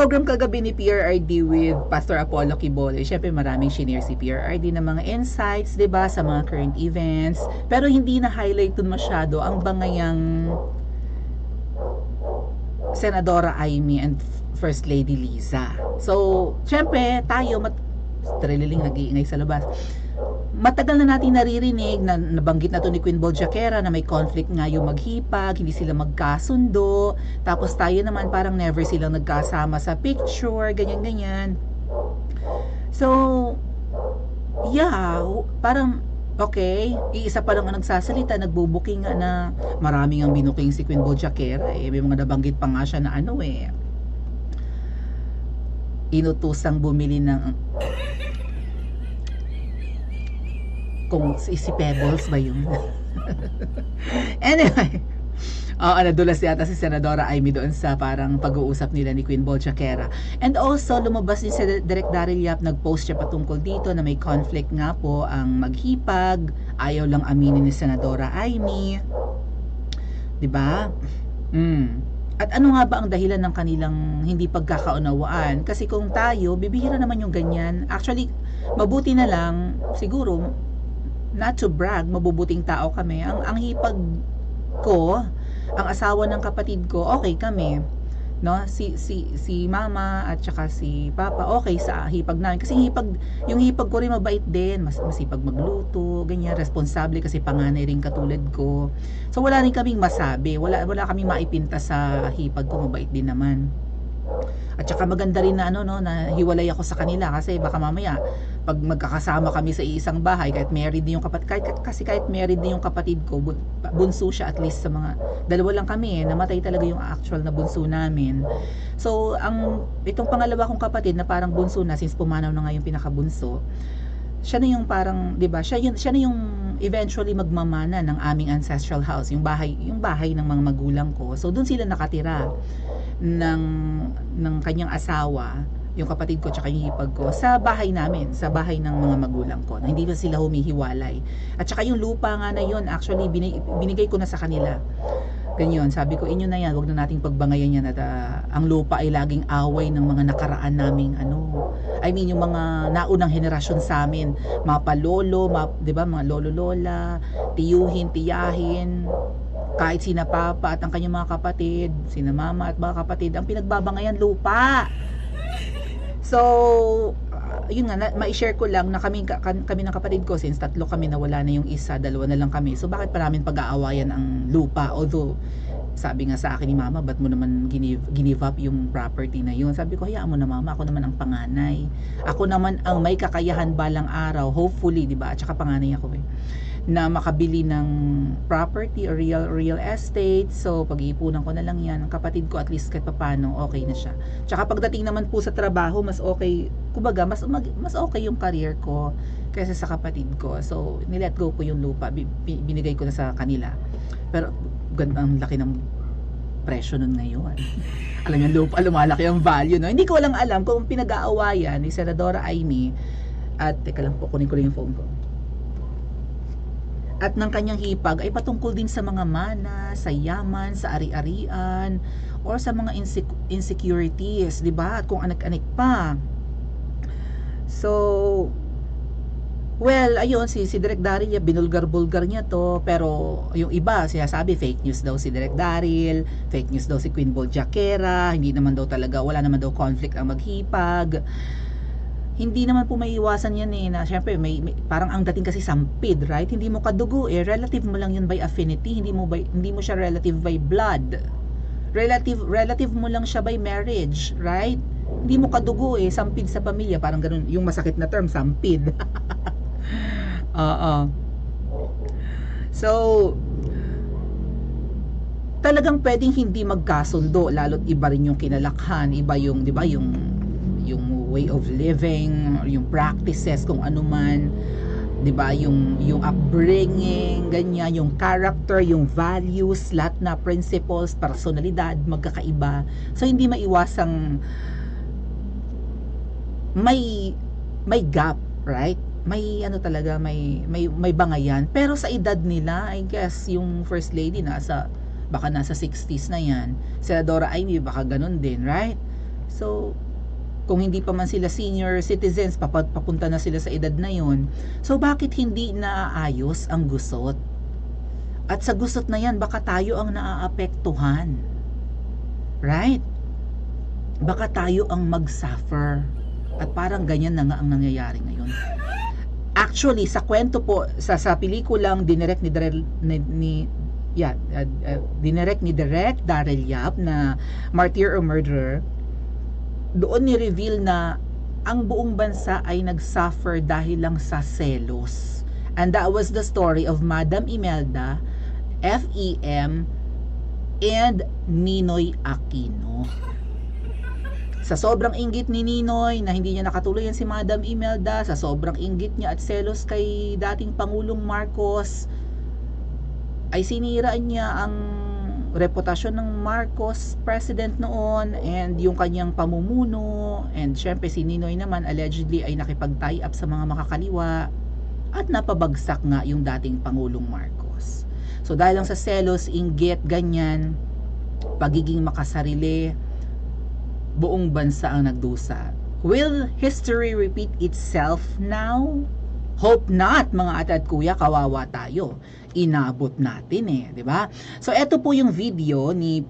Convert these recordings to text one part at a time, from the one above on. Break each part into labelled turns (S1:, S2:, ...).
S1: Program kagabi ni PRRD with Pastor Apollo Quibole. Syempre maraming shinare si PRRD ng mga insights, 'di ba, sa mga current events. Pero hindi na highlight dun masyado ang bangayang Senadora Amy and First Lady Liza. So, syempre tayo trililing nag-iingay sa labas. Matagal na natin naririnig na nabanggit na to ni Queen Boljakera na may conflict nga yung maghipag, hindi sila magkasundo, tapos tayo naman parang never silang nagkasama sa picture, ganyan-ganyan. So, yeah, parang okay, iisa pa lang ang nagsasalita, nagbubuking nga na maraming ang binuking si Queen Boljakera. May mga nabanggit pa nga siya na inutusang bumili ng kung si Pebbles ba yun? Anyway, nadulas yata si Senadora Amy doon sa parang pag-uusap nila ni Queen Boljakera. And also, lumabas din si Direk Daryl Yap, nag-post siya patungkol dito na may conflict nga po ang maghipag, ayaw lang aminin ni Senadora Amy. 'Di ba? At ano nga ba ang dahilan ng kanilang hindi pagkakaunawaan? Kasi kung tayo, bibihira naman yung ganyan. Actually, mabuti na lang, siguro, not to brag, mabubuting tao kami. Ang hipag ko, ang asawa ng kapatid ko, okay kami. No? Si mama at saka si papa, okay sa hipag namin. Kasi yung hipag ko rin mabait din. Masipag magluto, ganyan, responsable kasi panganay rin katulad ko. So wala rin kaming masabi. Wala kaming maipinta sa hipag ko, mabait din naman. At saka maganda rin na na hiwalay ako sa kanila kasi baka mamaya pag magkakasama kami sa isang bahay, kahit married din yung kahit married din yung kapatid ko, bunso siya at least sa mga dalawa lang kami, namatay talaga yung actual na bunso namin. So itong pangalawa kong kapatid na parang bunso na since pumanaw na nga yung pinakabunso, siya na yung parang, 'di ba? Siya na yung eventually magmamana ng aming ancestral house, yung bahay ng mga magulang ko. So doon sila nakatira ng kanyang asawa, yung kapatid ko tsaka yung hipag ko, sa bahay namin, sa bahay ng mga magulang ko, na hindi na sila humihiwalay. At saka yung lupa nga na yun, actually binigay ko na sa kanila. Ganyan, sabi ko, inyo na yan, wag na nating pagbangayan yan at ang lupa ay laging away ng mga nakaraan naming yung mga naunang henerasyon sa amin, mga palolo, 'di ba, mga lolo-lola, tiyuhin, tiyahin, kahit sina papa at ang kanyang mga kapatid, sina mama at mga kapatid, ang pinagbabangayan lupa. So, yun nga, ma-share ko lang na kami ng kapatid ko, since tatlo kami, nawala na yung isa, dalawa na lang kami. So, bakit pa namin pag-aawayan ang lupa? Although, sabi nga sa akin ni mama, ba't mo naman give up yung property na yun? Sabi ko, hayaan mo na mama, ako naman ang panganay. Ako naman ang may kakayahan balang araw, hopefully, di ba? At saka panganay ako na makabili ng property or real estate. So pag-iipunan ko na lang yan. Ang kapatid ko at least kahit papano okay na siya. Tsaka pagdating naman po sa trabaho, mas okay, kumbaga mas okay yung career ko kaysa sa kapatid ko. So nilet go ko yung lupa, binigay ko na sa kanila. Pero ang laki ng presyo nun ngayon. Alam yung lupa, lumalaki ang value, no? Hindi ko lang alam kung pinag-aawayan ni Senadora Amy at teka lang po, kunin ko lang yung phone ko, at ng kanyang hipag ay patungkol din sa mga mana, sa yaman, sa ari-arian, or sa mga insecurities, di ba? At kung anak-anak pa. So, well, ayun, si Direk Daryl, binulgar-bulgar niya to, pero yung iba, sinasabi, fake news daw si Direk Daryl, fake news daw si Queen Boljakera, hindi naman daw talaga, wala naman daw conflict ang maghipag. Hindi naman po may iwasan yan na syempre may parang ang dating kasi sampid, right? Hindi mo kadugo relative mo lang yun by affinity, hindi mo siya relative by blood. Relative mo lang siya by marriage, right? Hindi mo kadugo sampid sa pamilya, parang ganun yung masakit na term, sampid. So talagang pwedeng hindi magkasundo, lalo't iba rin yung kinalakhan, iba yung, 'di ba, yung way of living, yung practices, kung ano man, 'di ba, yung upbringing, ganyan, yung character, yung values, lahat na principles, personalidad, magkakaiba. So hindi maiwasang may gap, right? May talaga, may bangayan. Pero sa edad nila, I guess yung first lady baka nasa 60s na yan. Senadora Amy baka ganun din, right? So, kung hindi pa man sila senior citizens, papunta na sila sa edad na yon. So, bakit hindi naaayos ang gusot? At sa gusot na yan, baka tayo ang naaapektuhan. Right? Baka tayo ang mag-suffer. At parang ganyan na nga ang nangyayari ngayon. Actually, sa kwento po, sa pelikulang dinirect ni Direk Daryl Yap na Martyr or Murderer, doon ni-reveal na ang buong bansa ay nag-suffer dahil lang sa selos. And that was the story of Madam Imelda, FEM, and Ninoy Aquino. Sa sobrang inggit ni Ninoy na hindi niya nakatuluyan si Madam Imelda, sa sobrang inggit niya at selos kay dating Pangulong Marcos, ay sinira niya ang reputasyon ng Marcos president noon and yung kanyang pamumuno, and syempre si Ninoy naman allegedly ay nakipag-tie up sa mga makakaliwa at napabagsak nga yung dating Pangulong Marcos. So dahil lang sa selos, inggit, ganyan, pagiging makasarili, buong bansa ang nagdusa. Will history repeat itself now? Hope not, mga ate at kuya, kawawa tayo. Inabot natin di ba? So eto po yung video ni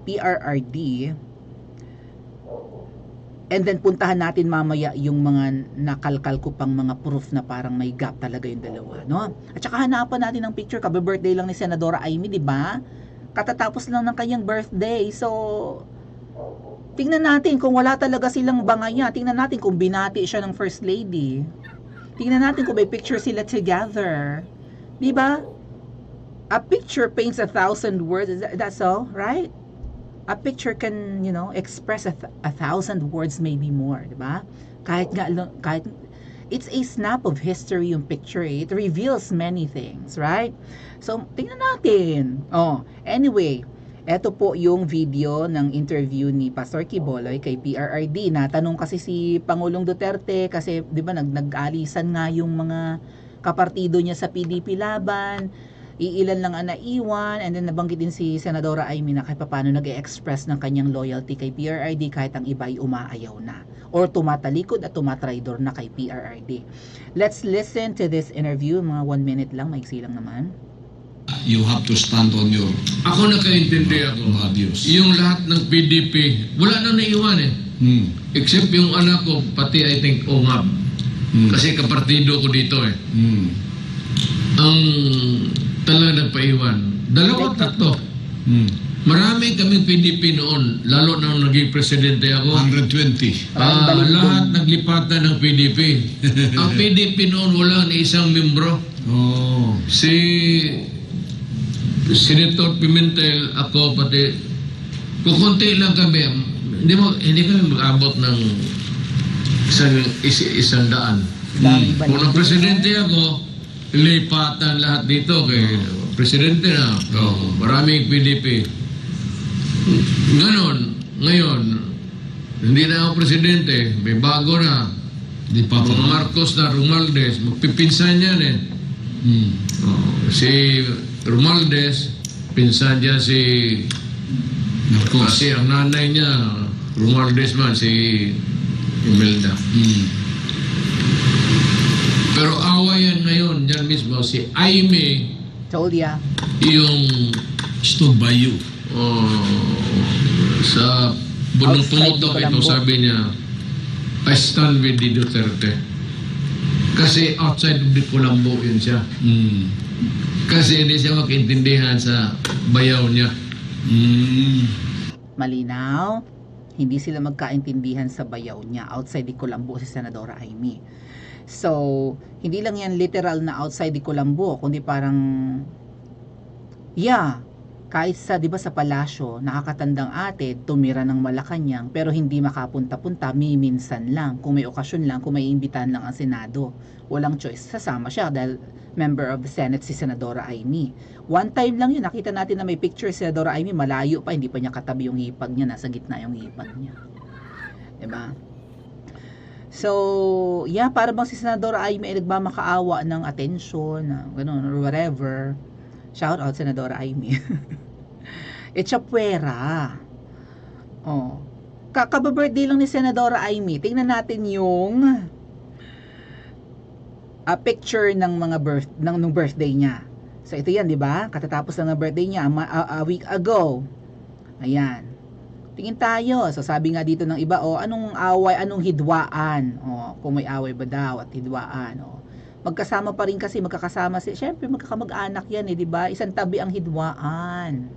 S1: PRRD. And then puntahan natin mamaya yung mga nakalkal ko pang mga proof na parang may gap talaga yung dalawa, no? At saka hanapan natin ng picture, kabe-birthday lang ni Senadora Amy, di ba? Katatapos lang ng kanyang birthday. So tingnan natin kung wala talaga silang bangaya. Tingnan natin kung binati siya ng First Lady. Tingnan natin kung may picture sila together. Di ba? A picture paints 1,000 words. That's all, right? A picture can, express 1,000 words, maybe more, di ba? Kahit it's a snap of history yung picture. It reveals many things, right? So, tingnan natin. Anyway, eto po yung video ng interview ni Pastor Quiboloy kay PRRD. Natanong kasi si Pangulong Duterte kasi 'di ba nag-alisan nga yung mga kapartido niya sa PDP laban. Iilan lang ang naiwan, and then nabanggit din si Senadora Amy na kahit paano nag-e-express ng kanyang loyalty kay PRRD kahit ang iba ay umaayaw na or tumatalikod at tumatraidor na kay PRRD. Let's listen to this interview. Mga 1 minute lang, maiksi lang naman.
S2: You have to stand on your
S3: Ako nakaintindi ako.
S2: values.
S3: Yung lahat ng PDP, wala nang naiwan Except yung anak ko, pati I think Ongab. Kasi kapartido ko dito Ang talaga nagpaiwan. 2, 3. Marami kaming PDP noon, lalo nang naging presidente ako.
S2: 120.
S3: Lahat naglipatan ng PDP. Ang PDP noon wala ni isang membro. Si Senator Pimentel, ako pati, kukunti lang kami. Hindi kami mag-abot ng isang daan. Kung ang presidente ako, lipatan lahat dito kay presidente na. Maraming PDP. Ganon, ngayon, hindi na ako presidente, may bago na. Mga Marcos na Romualdez, magpipinsan yan si Romualdez, pinsan niya si Marcos. Kasi ang nanay niya, Romualdez man, si Imelda. Pero awayan ngayon, yan mismo, si Aimee,
S1: Told ya.
S3: yung
S2: Stood by you.
S3: sa bunong pumutok ito, sabi niya, I stand with the Duterte. Kasi outside of the Colombo yun siya. Kasi hindi siya makiintindihan sa bayaw niya.
S1: Malinaw, hindi sila magkaintindihan sa bayaw niya. Outside di Colombo si Senadora Amy. So, hindi lang yan literal na outside di Colombo, kundi parang, kahit sa, di ba sa palasyo, nakakatandang ate, tumira ng Malacanang, pero hindi makapunta-punta, minsan lang. Kung may okasyon lang, kung may imbitahan lang ang Senado. Walang choice, sasama siya dahil member of the Senate si Senadora Amy. One time lang yun, nakita natin na may picture si Senadora Amy, malayo pa, hindi pa niya katabi yung hipag niya, nasa gitna yung hipag niya. Diba? So, para bang si Senadora Amy ay nagmamakaawa ng atensyon, gano'n, or whatever. Shout out Senadora Amy. Echapwera. Kakaba-birthday lang ni Senadora Amy. Tingnan natin yung picture ng mga nung birthday niya. So ito yan, 'di ba? Katatapos lang ng birthday niya a week ago. Ayan. Tingin tayo. So sabi nga dito ng iba, anong away, anong hidwaan? Kung may away ba daw at hidwaan, magkasama pa rin kasi, magkakasama syempre magkakamag-anak yan 'di ba? Isang tabi ang hidwaan.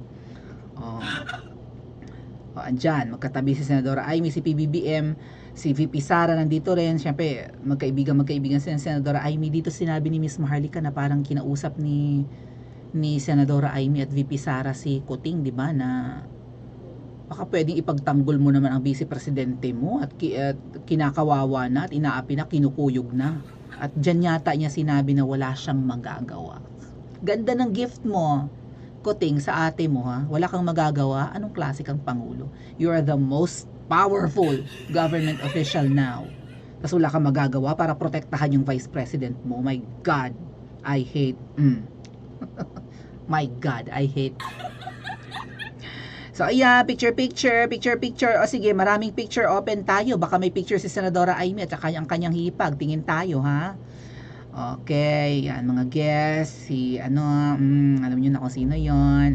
S1: Andyan, magkatabi si Senadora Amy, si PBBM, si VP Sara nandito rin. Syempre, magkaibigan si Senadora Amy. Dito sinabi ni Miss Maharlika na parang kinausap ni Senadora Amy at VP Sara si Kuting, di ba, na baka pwedeng ipagtanggol mo naman ang vice presidente mo at kinakawawa na at inaapi na, kinukuyog na. At dyan yata niya sinabi na wala siyang magagawa. Ganda ng gift mo, Kuting, sa ate mo, ha? Wala kang magagawa. Anong klase kang pangulo? You are the most powerful government official now. Tapos wala kang magagawa para protektahan yung vice president mo. My God, I hate. My God, I hate. So, ayan, picture. O sige, maraming picture, open tayo. Baka may picture si Senadora Amy at saka ang kanyang hipag. Tingin tayo, ha? Okay, yan mga guests, alam niyo na kung sino yon.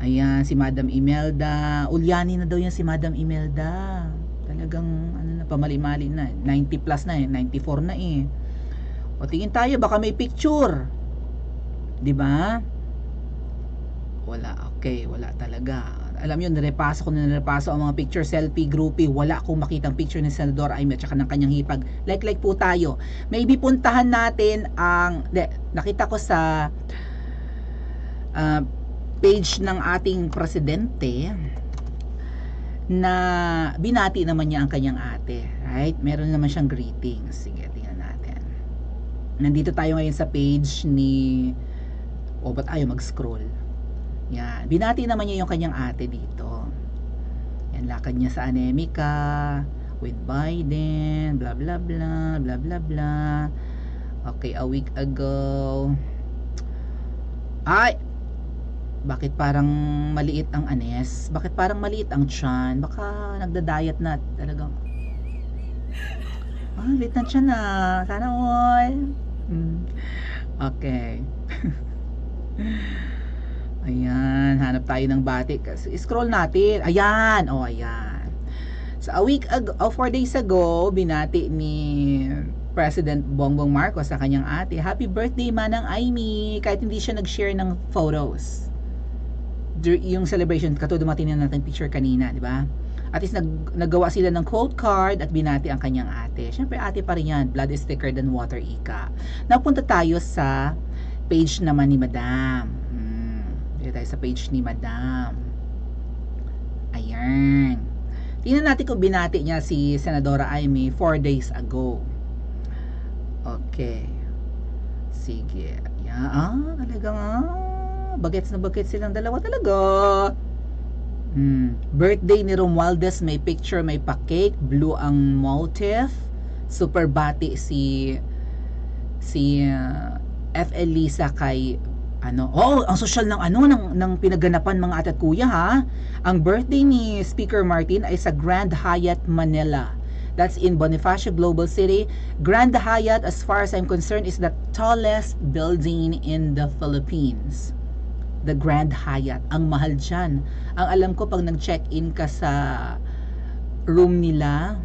S1: Ayan, si Madam Imelda. Ulyani na daw yan si Madam Imelda. Talagang, pamali-mali na. 90 plus na 94 na O, tingin tayo, baka may picture. 'Di ba? Wala, okay, wala talaga. Alam niyo, nirepaso ang mga picture, selfie, groupie. Wala akong makitang picture ni Senador Amy at saka ng kanyang hipag. Like po tayo. Maybe puntahan natin nakita ko sa page ng ating presidente na binati naman niya ang kanyang ate. Right? Meron naman siyang greetings. Sige, tingnan natin. Nandito tayo ngayon sa page ni... ba't ayaw mag-scroll? Yan. Binati naman niya yung kanyang ate dito. Yan, lakad niya sa Anemika with Biden, blah blah blah, blah blah blah. Okay, a week ago. Ay! Bakit parang maliit ang anes? Bakit parang maliit ang tiyan? Baka nagda-diet na talagang. Maliit na tiyan na. Sana all. Okay. Ayan, hanap tayo ng batik. Scroll natin. Ayan, ayan. So, a week ago, 4 days ago, binati ni President Bongbong Marcos sa kanyang ate, happy birthday, Manang Amy. Kahit hindi siya nag-share ng photos. Yung celebration, katulad dumating na natin picture kanina, di ba? At least naggawa sila ng quote card at binati ang kanyang ate. Siyempre, ate pa rin yan. Blood is thicker than water, ika. Napunta tayo sa page naman ni Madam. Dito tayo sa page ni Madam. Ayan. Tingnan natin kung binati niya si Senadora Amy 4 days ago. Okay. Sige. Ayan. Talagang bagets na bagets silang dalawa talaga. Birthday ni Romualdez, may picture, may pa-cake, blue ang motif. Super bati si FL Lisa kay ang social ng pinaganapan mga ate at kuya, ha. Ang birthday ni Speaker Martin ay sa Grand Hyatt Manila. That's in Bonifacio Global City. Grand Hyatt, as far as I'm concerned, is the tallest building in the Philippines. The Grand Hyatt. Ang mahal dyan. Ang alam ko, pag nag-check-in ka sa room nila,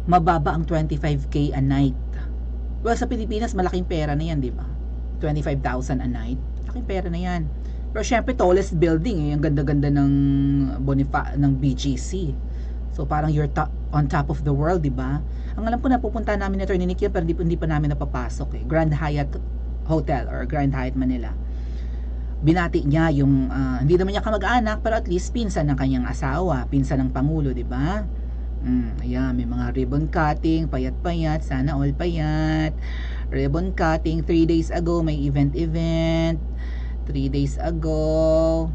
S1: mababa ang 25K a night. Well, sa Pilipinas, malaking pera na yan, di ba? 25,000 a night. Malaking pera na yan. Pero syempre, tallest building. Ang ganda-ganda ng BGC. So, parang you're on top of the world, di ba? Ang alam ko, napupunta namin ito ni Nikia, pero hindi pa namin napapasok. Grand Hyatt Hotel or Grand Hyatt Manila. Binati niya yung, hindi naman niya kamag-anak, pero at least pinsan ng kanyang asawa, pinsan ng Pangulo, di ba? Ayan, may mga ribbon cutting, payat-payat, sana all payat. Ribbon cutting, 3 days ago, may event. 3 days ago.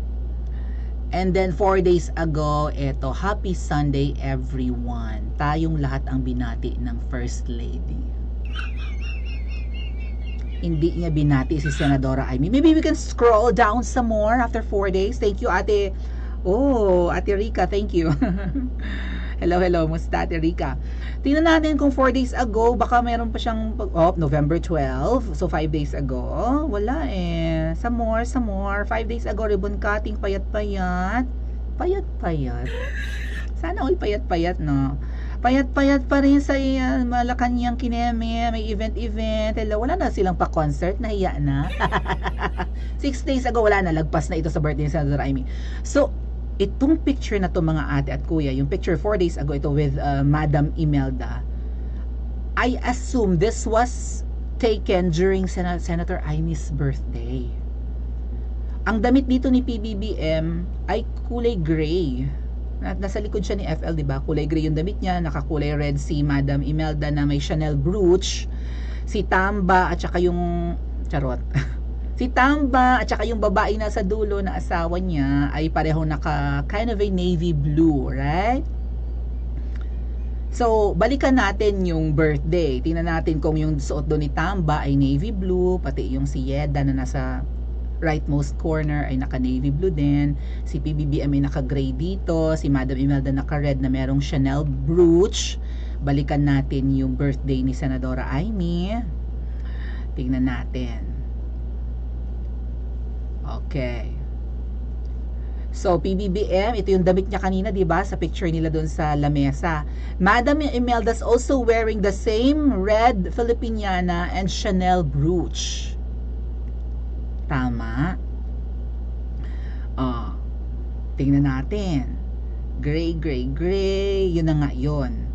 S1: And then 4 days ago, eto, happy Sunday everyone. Tayong lahat ang binati ng First Lady. Hindi niya binati si Senadora Amy. Maybe we can scroll down some more after 4 days. Thank you, Ate Oh, Ate Rica, thank you. Hello, musta Ate Rica? Tingnan natin kung 4 days ago, baka meron pa siyang, November 12, so 5 days ago. Wala eh. Some more. 5 days ago, ribbon cutting, payat-payat. Payat-payat. Sana all payat-payat, no? Payat-payat pa rin sa Malacanang Kineme, may event. Hello, wala na silang pa-concert, nahiya na. 6 days ago, wala na, lagpas na ito sa birthday ni Senator Amy. So, itong picture na to mga ate at kuya, yung picture 4 days ago ito with Madam Imelda, I assume this was taken during Senator Amy's birthday. Ang damit dito ni PBBM ay kulay gray. Nasa likod siya ni FL, di ba? Kulay gray yung damit niya, nakakulay red si Madam Imelda na may Chanel brooch. Si Tamba at saka yung charot. Si Tamba at saka yung babae na sa dulo na asawa niya ay pareho naka kind of a navy blue, right? So, balikan natin yung birthday. Tingnan natin kung yung suot doon ni Tamba ay navy blue, pati yung si Yeda na nasa rightmost corner ay naka navy blue din. Si PBBM ay naka gray dito. Si Madam Imelda naka red na merong Chanel brooch. Balikan natin yung birthday ni Senadora Amy. Tingnan natin. Okay. So, PBBM, ito yung damit niya kanina, di ba? Sa picture nila doon sa lamesa. Madam Imelda's also wearing the same red Filipiniana and Chanel brooch. Tama. Tingnan natin. Gray. Yun na nga yun.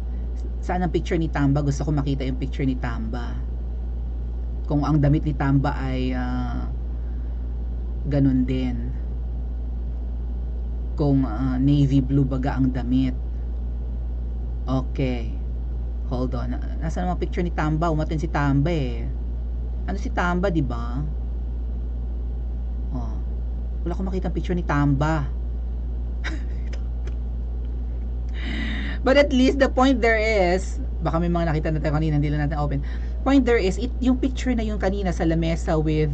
S1: Saan ang picture ni Tamba? Gusto ko makita yung picture ni Tamba. Kung ang damit ni Tamba ay ganun din. Kung navy blue baga ang damit. Okay. Hold on. Nasaan ang mga picture ni Tamba? Umatin si Tamba eh. Ano si Tamba, di ba? Wala akong makita ang picture ni Tamba. But at least the point there is, baka may mga nakita natin kanina, hindi lang natin open. Point there is, yung picture na yung kanina sa lamesa with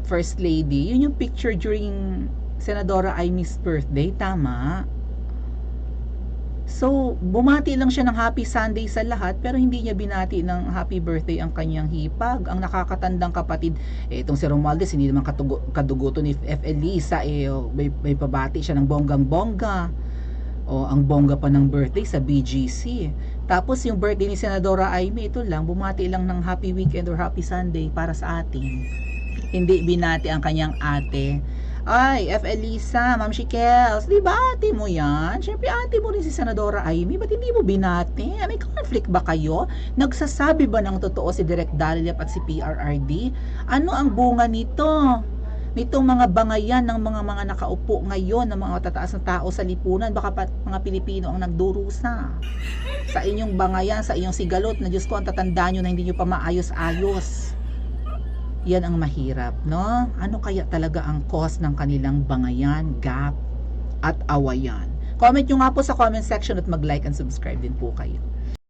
S1: First Lady, yun yung picture during Senadora Amy's birthday, tama? So, bumati lang siya ng happy Sunday sa lahat, pero hindi niya binati ng happy birthday ang kanyang hipag. Ang nakakatandang kapatid, itong si Romualdez, hindi naman kadugo to ni F. Elisa, may pabati siya ng bonggang-bongga. Ang bongga pa ng birthday sa BGC. Tapos yung birthday ni Senadora Amy, ito lang, bumati lang ng happy weekend or happy Sunday para sa atin. Hindi binati ang kanyang ate. Ay, F. Elisa, Ma'am Shikels, di ba ate mo yan? Siyempre ate mo rin si Senadora Amy, ba't hindi mo binati? May conflict ba kayo? Nagsasabi ba ng totoo si Direk Daliap at si PRRD? Ano ang bunga nito? Nitong mga bangayan ng mga nakaupo ngayon, ng mga matataas na tao sa lipunan, baka pa mga Pilipino ang nagdurusa. Sa inyong bangayan, sa inyong sigalot, na Diyos ko, ang tatandaan nyo na hindi nyo pa maayos-ayos. Yan ang mahirap, no? Ano kaya talaga ang cause ng kanilang bangayan, gap, at awayan? Comment nyo nga po sa comment section at mag-like and subscribe din po kayo.